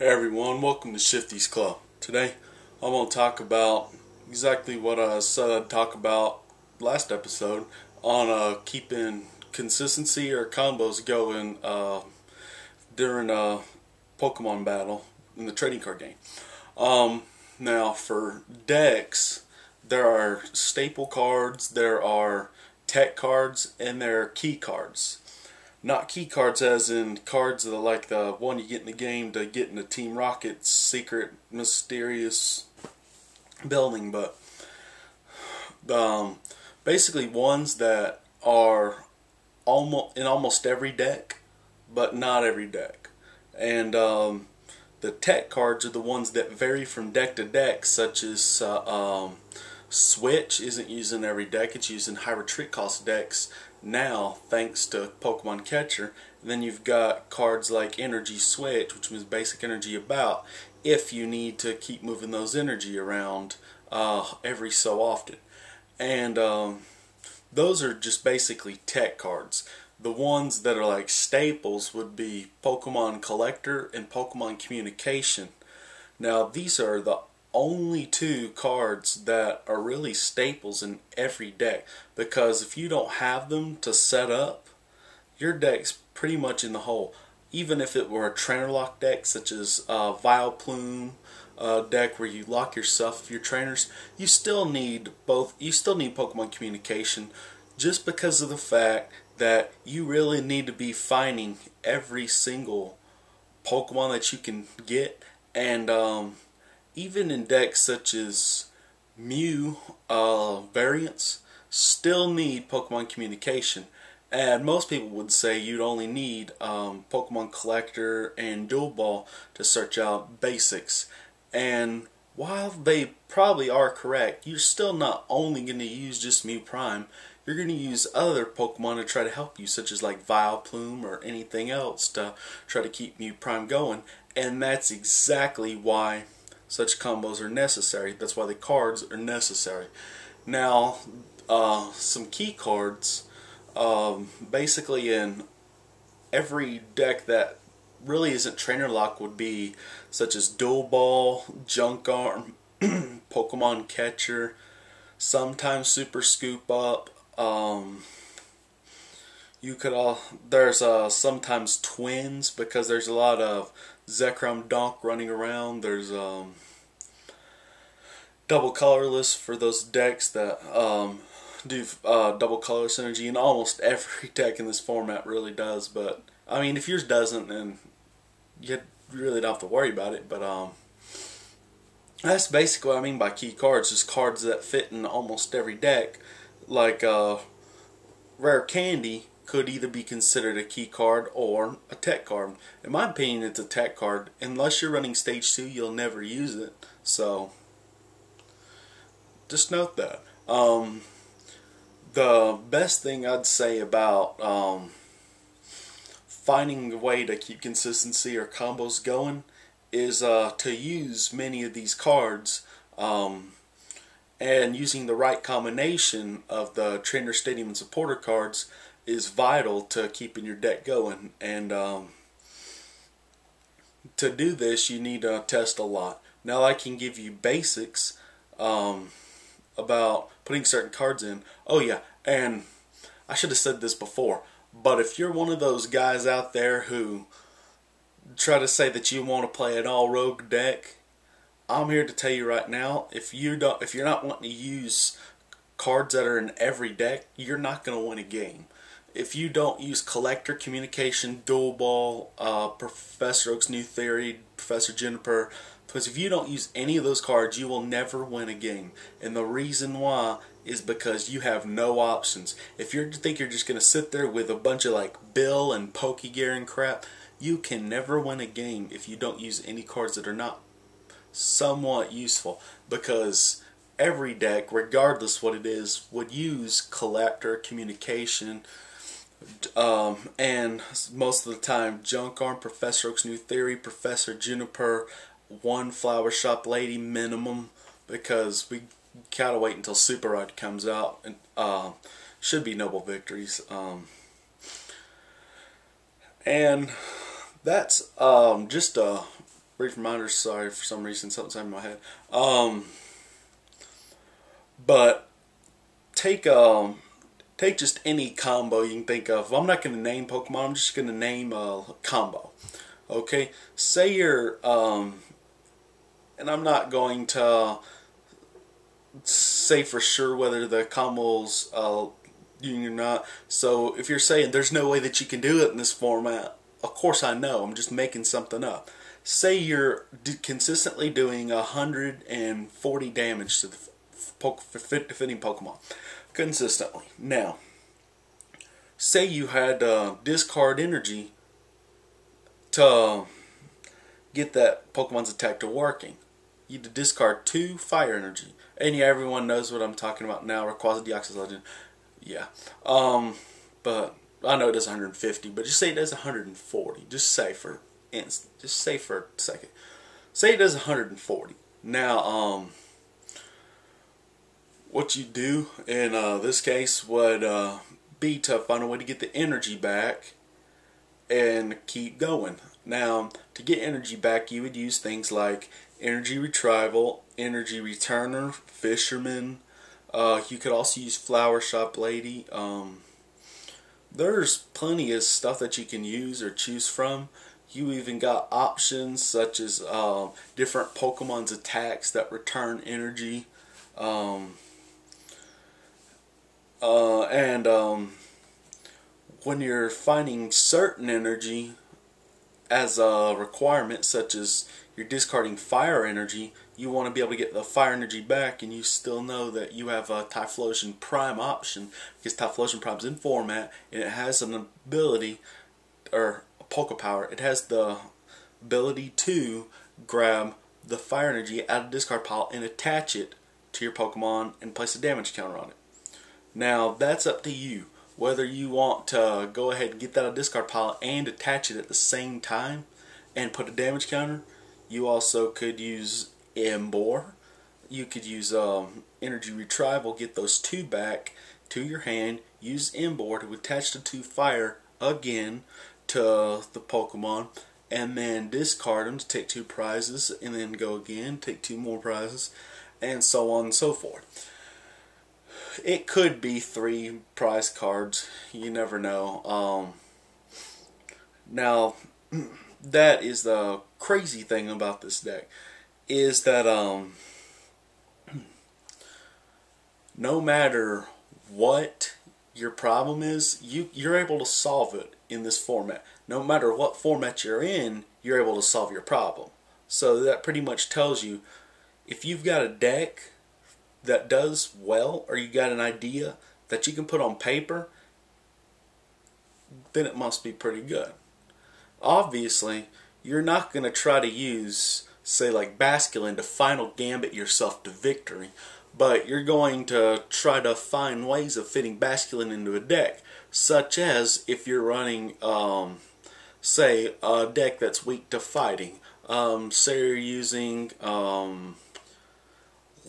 Hey everyone, welcome to Shifty's Club. Today I'm going to talk about exactly what I said I'd talk about last episode on keeping consistency or combos going during a Pokemon battle in the trading card game. Now for decks, there are staple cards, there are tech cards, and there are key cards. Not key cards as in cards that are like the one you get in the game to get into Team Rocket's secret mysterious building, but basically ones that are almost every deck, but not every deck. And the tech cards are the ones that vary from deck to deck, such as Switch isn't used in every deck, it's used in high retreat cost decks now thanks to Pokemon Catcher. And then you've got cards like Energy Switch, which means basic energy about, if you need to keep moving those energy around every so often. And those are just basically tech cards. The ones that are like staples would be Pokemon Collector and Pokemon Communication. Now these are the only two cards that are really staples in every deck, because if you don't have them to set up, your deck's pretty much in the hole. Even if it were a trainer lock deck such as Vileplume deck where you lock yourself with your trainers, you still need both. You still need Pokemon Communication, just because of the fact that you really need to be finding every single Pokemon that you can get. And even in decks such as Mew variants, still need Pokemon Communication. And most people would say you'd only need Pokemon Collector and Dual Ball to search out basics. And while they probably are correct, you're still not only going to use just Mew Prime. You're going to use other Pokemon to try to help you, such as like Vileplume or anything else to try to keep Mew Prime going. And that's exactly why such combos are necessary. That's why the cards are necessary. Now, some key cards, basically in every deck that really isn't trainer lock, would be such as Dual Ball, Junk Arm, Pokemon Catcher, sometimes Super Scoop Up. There's sometimes Twins, because there's a lot of Zekrom Donk running around. There's double colorless for those decks that do double colorless energy, and almost every deck in this format really does. But I mean, if yours doesn't, then you really don't have to worry about it. But that's basically what I mean by key cards, just cards that fit in almost every deck. Like Rare Candy could either be considered a key card or a tech card. In my opinion, it's a tech card. Unless you're running Stage 2, you'll never use it. So just note that. The best thing I'd say about finding a way to keep consistency or combos going is to use many of these cards, and using the right combination of the Trainer, Stadium, and Supporter cards is vital to keeping your deck going. And to do this, you need to test a lot. Now I can give you basics about putting certain cards in. Oh yeah, and I should have said this before, but if you're one of those guys out there who try to say that you want to play an all rogue deck, I'm here to tell you right now, if you're not wanting to use cards that are in every deck, you're not going to win a game. If you don't use Collector, Communication, Dual Ball, Professor Oak's New Theory, Professor Juniper, because if you don't use any of those cards, you will never win a game. And the reason why is because you have no options. If you think you're just going to sit there with a bunch of like Bill and Pokegear and crap, you can never win a game if you don't use any cards that are not somewhat useful. Because every deck, regardless what it is, would use Collector, Communication, and most of the time Junk Arm, Professor Oak's New Theory, Professor Juniper, one Flower Shop Lady minimum, because we gotta wait until Super Rod comes out, and should be Noble Victories. And that's just a brief reminder. Sorry, for some reason something's in my head. But take take just any combo you can think of. I'm not going to name Pokemon. I'm just going to name a combo. Okay, say you're and I'm not going to say for sure whether the combo's union or not. So if you're saying there's no way that you can do it in this format, of course I know. I'm just making something up. Say you're consistently doing 140 damage to the defending Pokemon consistently. Now, say you had discard energy to get that Pokemon's attack to working. You discard 2 fire energy. And yeah, everyone knows what I'm talking about now. Rayquaza Deoxys Legend. Yeah. But I know it does 150, but just say it does 140. Just say for a second. Say it does 140. Now, what you do in this case would be to find a way to get the energy back and keep going. Now, to get energy back, you would use things like energy retrieval, energy returner, fisherman. You could also use flower shop lady. There's plenty of stuff that you can use or choose from. You even got options such as different Pokemon's attacks that return energy. When you're finding certain energy as a requirement, such as you're discarding fire energy, you want to be able to get the fire energy back, and you still know that you have a Typhlosion Prime option, because Typhlosion Prime's in format, and it has an ability, or a Poke Power, it has the ability to grab the fire energy out of the discard pile and attach it to your Pokemon and place a damage counter on it. Now, that's up to you, whether you want to go ahead and get that out of the discard pile and attach it at the same time and put a damage counter. You also could use Embor. You could use energy retrieval, get those 2 back to your hand, use Embor to attach the 2 fire again to the Pokemon, and then discard them to take 2 prizes, and then go again, take 2 more prizes, and so on and so forth. It could be 3 prize cards. You never know. Now, that is the crazy thing about this deck, is that no matter what your problem is, you're able to solve it in this format. No matter what format you're in, you're able to solve your problem. So that pretty much tells you, if you've got a deck that does well, or you got an idea that you can put on paper, then it must be pretty good. Obviously, you're not going to try to use, say, like Basculin to final gambit yourself to victory, but you're going to try to find ways of fitting Basculin into a deck, such as if you're running, say, a deck that's weak to fighting. Say you're using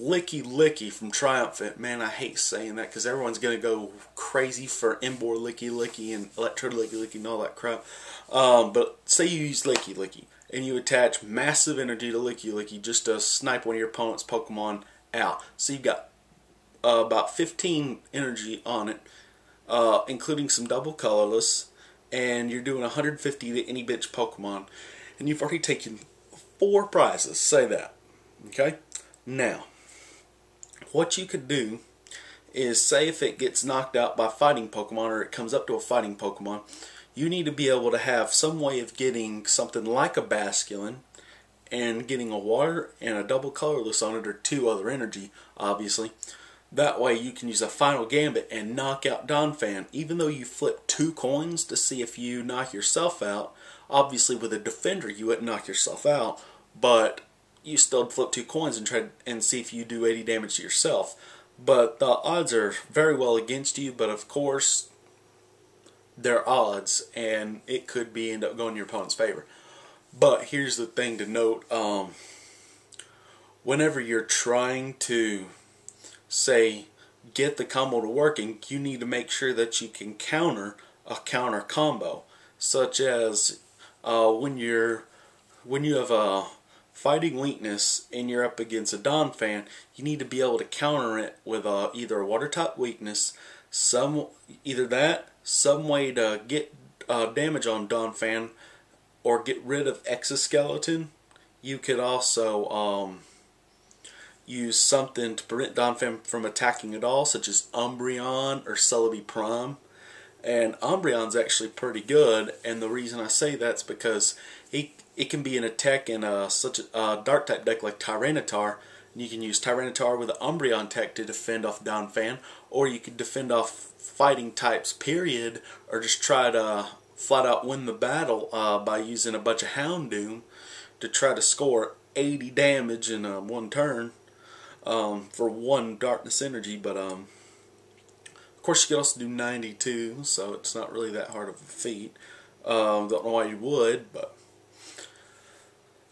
Licky Licky from Triumphant. Man, I hate saying that because everyone's going to go crazy for Embor Licky Licky and Electrode Licky Licky and all that crap. But say you use Licky Licky and you attach massive energy to Licky Licky just to snipe one of your opponent's Pokemon out. So you've got about 15 energy on it, including some double colorless, and you're doing 150 to any bitch Pokemon, and you've already taken 4 prizes. Say that. Okay? Now, what you could do is, say if it gets knocked out by fighting Pokemon, or it comes up to a fighting Pokemon, you need to be able to have some way of getting something like a Basculin and getting a water and a double colorless on it, or 2 other energy, obviously. That way you can use a final gambit and knock out Donphan, even though you flip 2 coins to see if you knock yourself out. Obviously with a defender you wouldn't knock yourself out, but you still flip 2 coins and try and see if you do 80 damage to yourself. But the odds are very well against you, but of course they're odds, and it could be end up going in your opponent's favor. But here's the thing to note, whenever you're trying to, say, get the combo to working, you need to make sure that you can counter a counter combo, such as when you have a fighting weakness and you're up against a Donphan, you need to be able to counter it with either a water type weakness, either that, some way to get damage on Donphan or get rid of Exoskeleton. You could also use something to prevent Donphan from attacking at all, such as Umbreon or Celebi Prime. And Umbreon's actually pretty good, and the reason I say that's because it can be in a tech in such a dark type deck like Tyranitar, and you can use Tyranitar with an Umbreon tech to defend off Donphan, or you could defend off fighting types period, or just try to flat out win the battle by using a bunch of Houndoom to try to score 80 damage in one turn for one darkness energy. But of course, you could also do 92, so it's not really that hard of a feat. Don't know why you would, but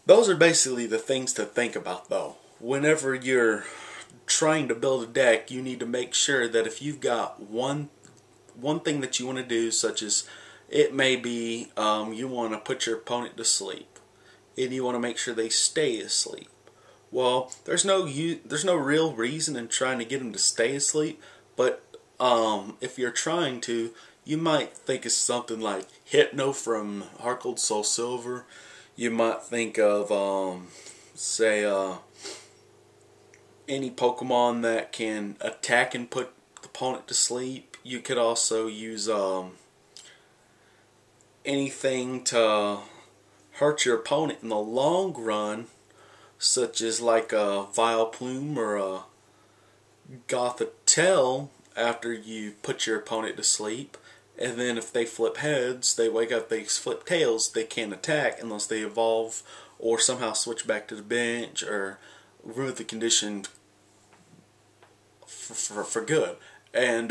those are basically the things to think about, though. Whenever you're trying to build a deck, you need to make sure that if you've got one thing that you want to do, such as it may be you want to put your opponent to sleep, and you want to make sure they stay asleep. Well, there's no real reason in trying to get them to stay asleep, but if you're trying to, you might think of something like Hypno from Heart Gold Soul Silver. You might think of, say, any Pokemon that can attack and put the opponent to sleep. You could also use anything to hurt your opponent in the long run, such as like a Vileplume or a Gothitelle after you put your opponent to sleep. And then if they flip heads, they wake up, they flip tails, they can't attack unless they evolve or somehow switch back to the bench or remove the condition for good. And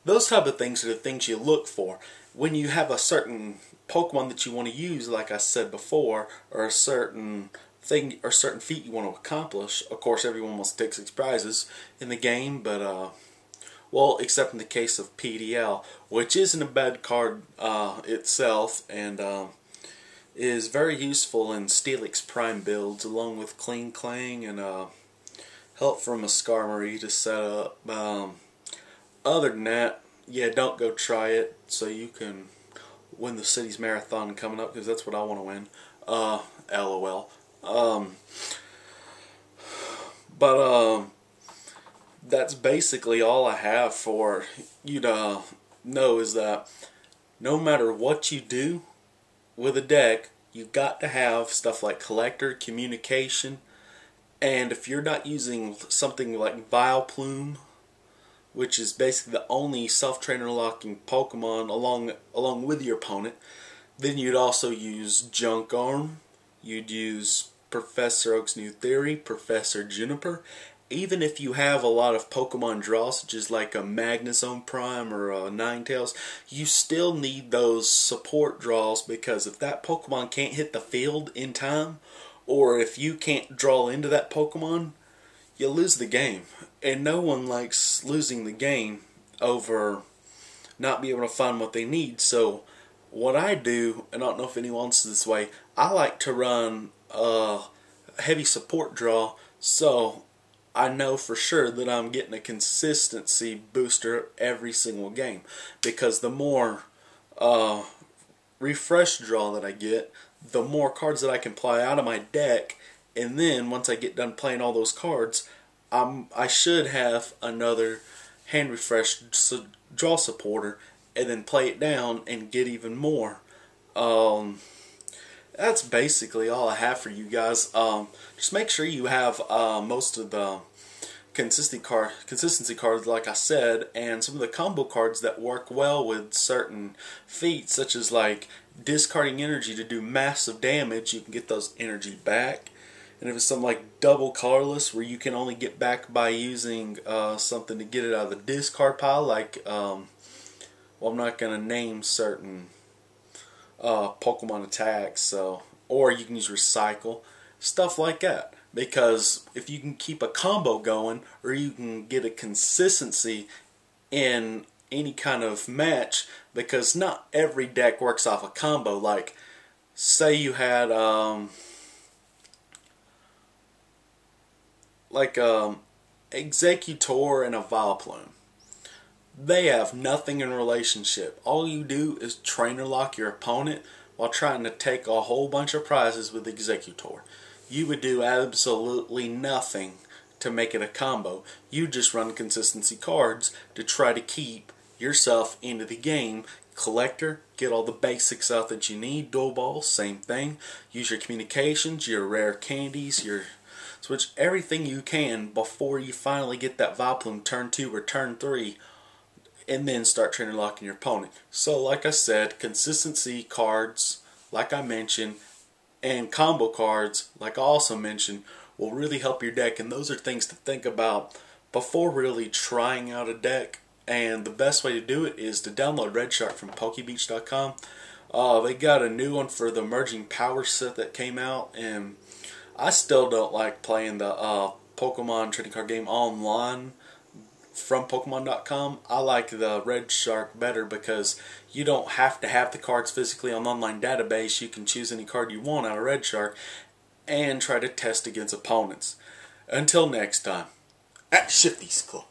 those type of things are the things you look for. When you have a certain Pokemon that you want to use, like I said before, or a certain thing or certain feat you want to accomplish, of course everyone wants to take 6 prizes in the game, but well, except in the case of PDL, which isn't a bad card itself, and is very useful in Steelix Prime builds, along with Clean Clang and help from a Skarmory to set up. Other than that, yeah, don't go try it so you can win the city's marathon coming up, because that's what I want to win. LOL. That's basically all I have for you to know, is that no matter what you do with a deck, you got to have stuff like Collector, Communication, and if you're not using something like Vileplume, which is basically the only self-trainer locking Pokemon along with your opponent, then you'd also use Junk Arm, you'd use Professor Oak's New Theory, Professor Juniper. Even if you have a lot of Pokemon draws, such as like a Magnezone Prime or a Ninetales, you still need those support draws, because if that Pokemon can't hit the field in time, or if you can't draw into that Pokemon, you lose the game. And no one likes losing the game over not being able to find what they need. So what I do, and I don't know if anyone else is this way, I like to run a heavy support draw, so I know for sure that I'm getting a consistency booster every single game, because the more refresh draw that I get, the more cards that I can play out of my deck, and then once I get done playing all those cards, I should have another hand refresh draw supporter, and then play it down and get even more. That's basically all I have for you guys. Just make sure you have most of the consistency cards, like I said, and some of the combo cards that work well with certain feats, such as like discarding energy to do massive damage. You can get those energy back. And if it's something like double colorless, where you can only get back by using something to get it out of the discard pile, like well, I'm not going to name certain Pokemon attacks, so, or you can use recycle, stuff like that. Because if you can keep a combo going, or you can get a consistency in any kind of match, because not every deck works off a combo. Like, say you had like Executor and a Vileplume. They have nothing in relationship. All you do is trainer lock your opponent while trying to take a whole bunch of prizes with Executor. You would do absolutely nothing to make it a combo. You just run consistency cards to try to keep yourself into the game. Collector, get all the basics out that you need. Dual balls, same thing. Use your communications, your rare candies, your switch everything you can before you finally get that Vileplume turn 2 or turn 3, and then start trainer locking your opponent. So like I said, consistency cards, like I mentioned, and combo cards, like I also mentioned, will really help your deck, and those are things to think about before really trying out a deck. And the best way to do it is to download Red Shark from PokeBeach.com. They got a new one for the Emerging Power set that came out, and I still don't like playing the Pokemon trading card game online from Pokemon.com. I like the Red Shark better because you don't have to have the cards physically on the online database. You can choose any card you want out of Red Shark and try to test against opponents. Until next time, at Shifty's Club.